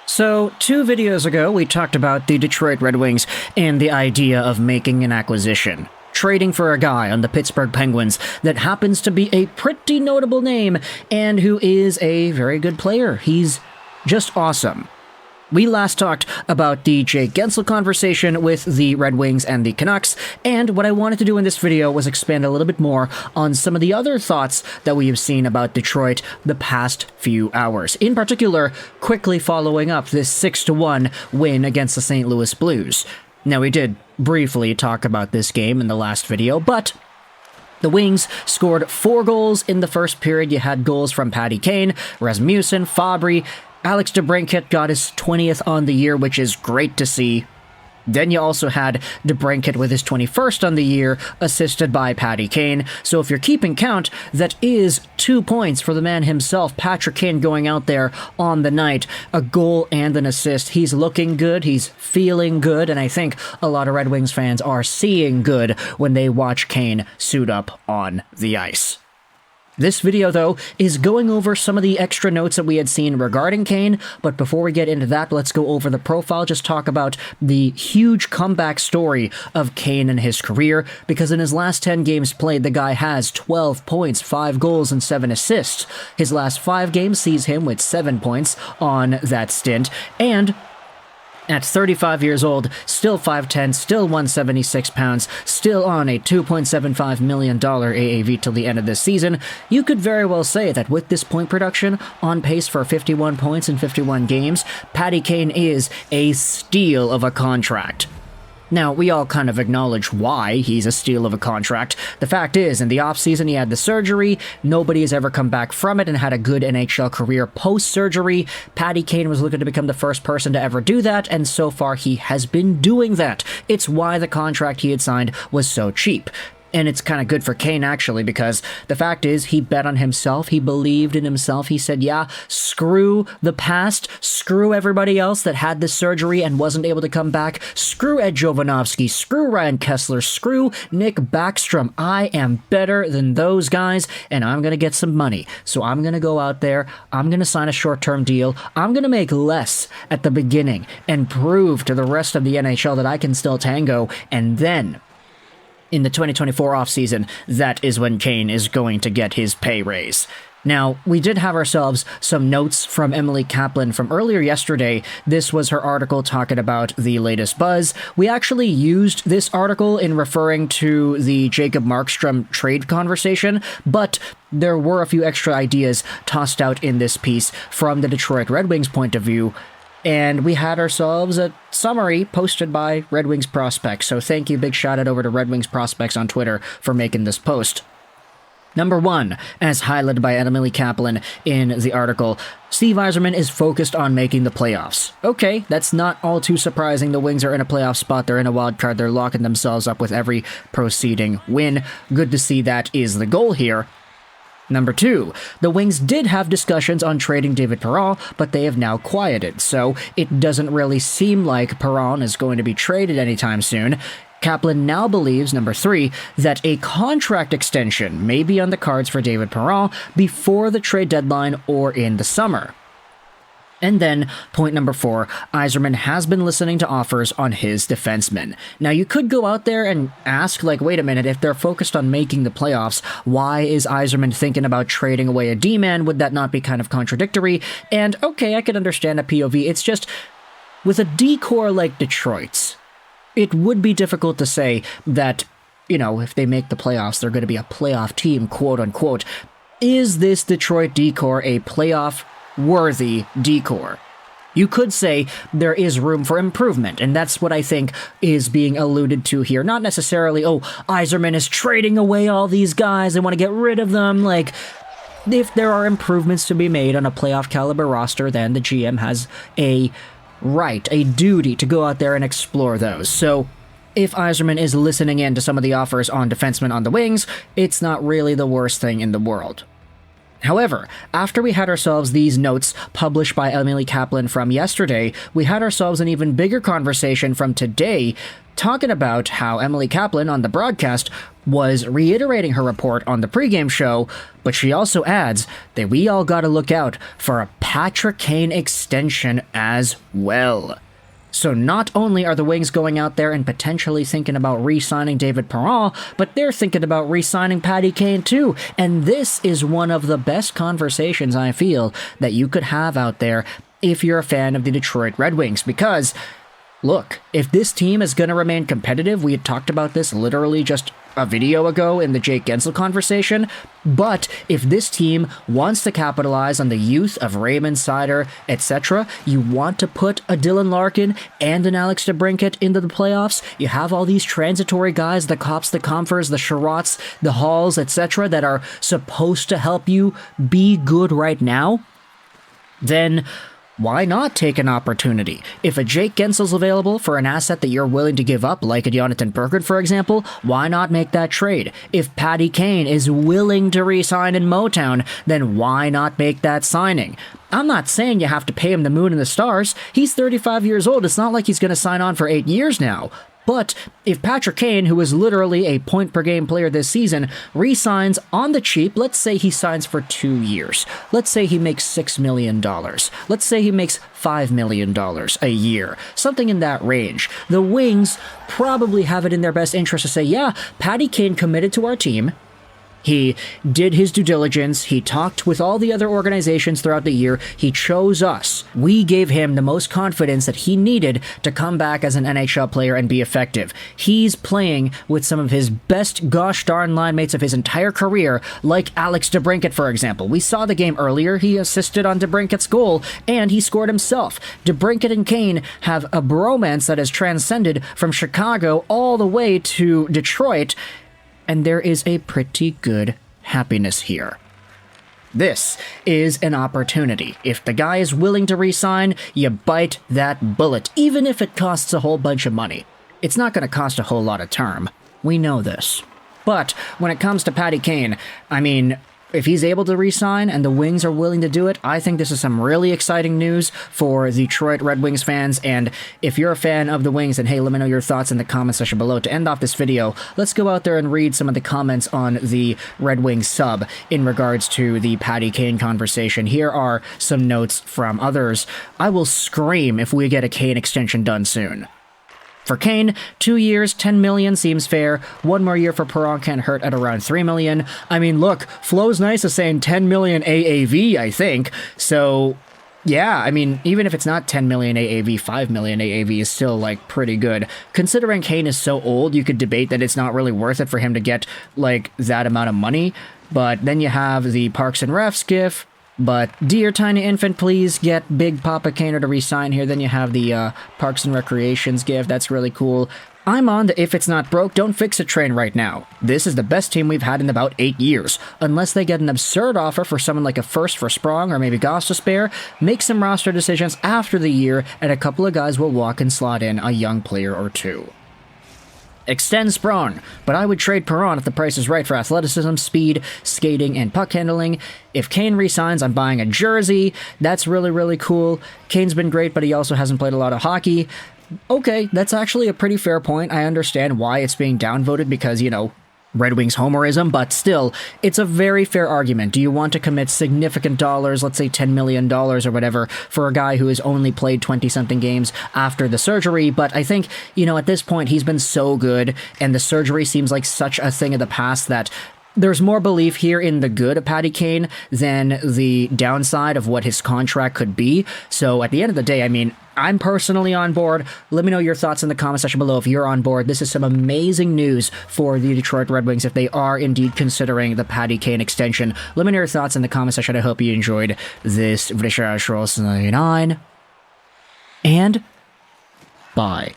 So, 2 videos ago, we talked about the Detroit Red Wings and the idea of making an acquisition. Trading for a guy on the Pittsburgh Penguins that happens to be a pretty notable name and who is a very good player. He's just awesome. We last talked about the Jake Guentzel conversation with the Red Wings and the Canucks, and what I wanted to do in this video was expand a little bit more on some of the other thoughts that we have seen about Detroit the past few hours. In particular, quickly following up this 6-1 win against the St. Louis Blues. Now, we did briefly talk about this game in the last video, but the Wings scored 4 goals in the first period. You had goals from Patty Kane, Rasmussen, Fabry. Alex DeBrincat got his 20th on the year, which is great to see. Then you also had DeBrincat with his 21st on the year, assisted by Patty Kane. So if you're keeping count, that is 2 points for the man himself, Patrick Kane, going out there on the night. A goal and an assist. He's looking good, he's feeling good, and I think a lot of Red Wings fans are seeing good when they watch Kane suit up on the ice. This video, though, is going over some of the extra notes that we had seen regarding Kane, but before we get into that, let's go over the profile, just talk about the huge comeback story of Kane in his career, because in his last 10 games played, the guy has 12 points, 5 goals, and 7 assists. His last 5 games sees him with 7 points on that stint, and at 35 years old, still 5'10", still 176 pounds, still on a $2.75 million AAV till the end of this season, you could very well say that with this point production, on pace for 51 points in 51 games, Patty Kane is a steal of a contract. Now, we all kind of acknowledge why he's a steal of a contract. The fact is, in the offseason, he had the surgery. Nobody has ever come back from it and had a good NHL career post-surgery. Patty Kane was looking to become the first person to ever do that, and so far he has been doing that. It's why the contract he had signed was so cheap. And it's kind of good for Kane, actually, because the fact is, he bet on himself, he believed in himself, he said, yeah, screw the past, screw everybody else that had this surgery and wasn't able to come back, screw Ed Jovanovski, screw Ryan Kessler, screw Nick Backstrom, I am better than those guys, and I'm going to get some money. So I'm going to go out there, I'm going to sign a short-term deal, I'm going to make less at the beginning, and prove to the rest of the NHL that I can still tango, and then in the 2024 offseason, that is when Kane is going to get his pay raise. Now, we did have ourselves some notes from Emily Kaplan from earlier yesterday. This was her article talking about the latest buzz. We actually used this article in referring to the Jacob Markstrom trade conversation, but there were a few extra ideas tossed out in this piece from the Detroit Red Wings point of view. And we had ourselves a summary posted by Red Wings Prospects. So thank you, big shout out over to Red Wings Prospects on Twitter for making this post. Number 1, as highlighted by Emily Kaplan in the article, Steve Yzerman is focused on making the playoffs. Okay, that's not all too surprising. The Wings are in a playoff spot. They're in a wild card. They're locking themselves up with every proceeding win. Good to see that is the goal here. Number 2, the Wings did have discussions on trading David Perron, but they have now quieted, so it doesn't really seem like Perron is going to be traded anytime soon. Kaplan now believes, number 3, that a contract extension may be on the cards for David Perron before the trade deadline or in the summer. And then, point number 4, Yzerman has been listening to offers on his defensemen. Now, you could go out there and ask, like, wait a minute, if they're focused on making the playoffs, why is Yzerman thinking about trading away a D-man? Would that not be kind of contradictory? And, okay, I could understand a POV. It's just, with a D-core like Detroit's, it would be difficult to say that, you know, if they make the playoffs, they're going to be a playoff team, quote-unquote. Is this Detroit D-core a playoff-worthy D-core? You could say there is room for improvement, and that's what I think is being alluded to here. Not necessarily, oh, Yzerman is trading away all these guys, they want to get rid of them. Like, if there are improvements to be made on a playoff-caliber roster, then the GM has a right, a duty to go out there and explore those. So if Yzerman is listening in to some of the offers on defensemen on the Wings, it's not really the worst thing in the world. However, after we had ourselves these notes published by Emily Kaplan from yesterday, we had ourselves an even bigger conversation from today talking about how Emily Kaplan on the broadcast was reiterating her report on the pregame show, but she also adds that we all gotta look out for a Patrick Kane extension as well. So not only are the Wings going out there and potentially thinking about re-signing David Perron, but they're thinking about re-signing Patty Kane too. And this is one of the best conversations I feel that you could have out there if you're a fan of the Detroit Red Wings, because look, if this team is going to remain competitive, we had talked about this literally just a video ago in the Jake Gensel conversation, but if this team wants to capitalize on the youth of Raymond Seider, etc., you want to put a Dylan Larkin and an Alex DeBrincat into the playoffs, you have all these transitory guys, the Kops, the Comfers, the Sherratts, the Halls, etc., that are supposed to help you be good right now, then why not take an opportunity? If a Jake Gensel's available for an asset that you're willing to give up, like a Jonathan Berggren, for example, why not make that trade? If Patty Kane is willing to re-sign in Motown, then why not make that signing? I'm not saying you have to pay him the moon and the stars. He's 35 years old. It's not like he's going to sign on for 8 years now. But if Patrick Kane, who is literally a point-per-game player this season, re-signs on the cheap, let's say he signs for 2 years. Let's say he makes $6 million. Let's say he makes $5 million a year. Something in that range. The Wings probably have it in their best interest to say, yeah, Patty Kane committed to our team. He did his due diligence, he talked with all the other organizations throughout the year, he chose us. We gave him the most confidence that he needed to come back as an NHL player and be effective. He's playing with some of his best gosh darn line mates of his entire career, like Alex DeBrincat, for example. We saw the game earlier, he assisted on DeBrincat's goal, and he scored himself. DeBrincat and Kane have a bromance that has transcended from Chicago all the way to Detroit, and there is a pretty good happiness here. This is an opportunity. If the guy is willing to re-sign, you bite that bullet, even if it costs a whole bunch of money. It's not going to cost a whole lot of term. We know this. But when it comes to Patty Kane, I mean, if he's able to re-sign and the Wings are willing to do it, I think this is some really exciting news for the Detroit Red Wings fans. And if you're a fan of the Wings, then hey, let me know your thoughts in the comment section below. To end off this video, let's go out there and read some of the comments on the Red Wings sub in regards to the Patty Kane conversation. Here are some notes from others. I will scream if we get a Kane extension done soon. For Kane, 2 years, $10 million seems fair. 1 more year for Perron can't hurt at around $3 million. I mean, look, Flo's nice is saying $10 million AAV, I think. So, yeah, I mean, even if it's not $10 million AAV, $5 million AAV is still, like, pretty good. Considering Kane is so old, you could debate that it's not really worth it for him to get, like, that amount of money. But then you have the Parks and Refs gif. But, dear tiny infant, please get Big Papa Kaner to resign here. Then you have the Parks and Recreations gift. That's really cool. I'm on the if it's not broke, don't fix it train right now. This is the best team we've had in about 8 years. Unless they get an absurd offer for someone like a first for Sprong or maybe Goss to spare, make some roster decisions after the year, and a couple of guys will walk and slot in a young player or two. Extend Sprong, but I would trade Perron if the price is right for athleticism, speed, skating, and puck handling. If Kane resigns, I'm buying a jersey. That's really, really cool. Kane's been great, but he also hasn't played a lot of hockey. Okay, that's actually a pretty fair point. I understand why it's being downvoted because, you know, Red Wings homerism, but still, it's a very fair argument. Do you want to commit significant dollars, let's say $10 million or whatever, for a guy who has only played 20-something games after the surgery? But I think, you know, at this point, he's been so good, and the surgery seems like such a thing of the past that there's more belief here in the good of Patty Kane than the downside of what his contract could be. So at the end of the day, I mean, I'm personally on board. Let me know your thoughts in the comment section below if you're on board. This is some amazing news for the Detroit Red Wings if they are indeed considering the Patty Kane extension. Let me know your thoughts in the comment section. I hope you enjoyed this video. And bye.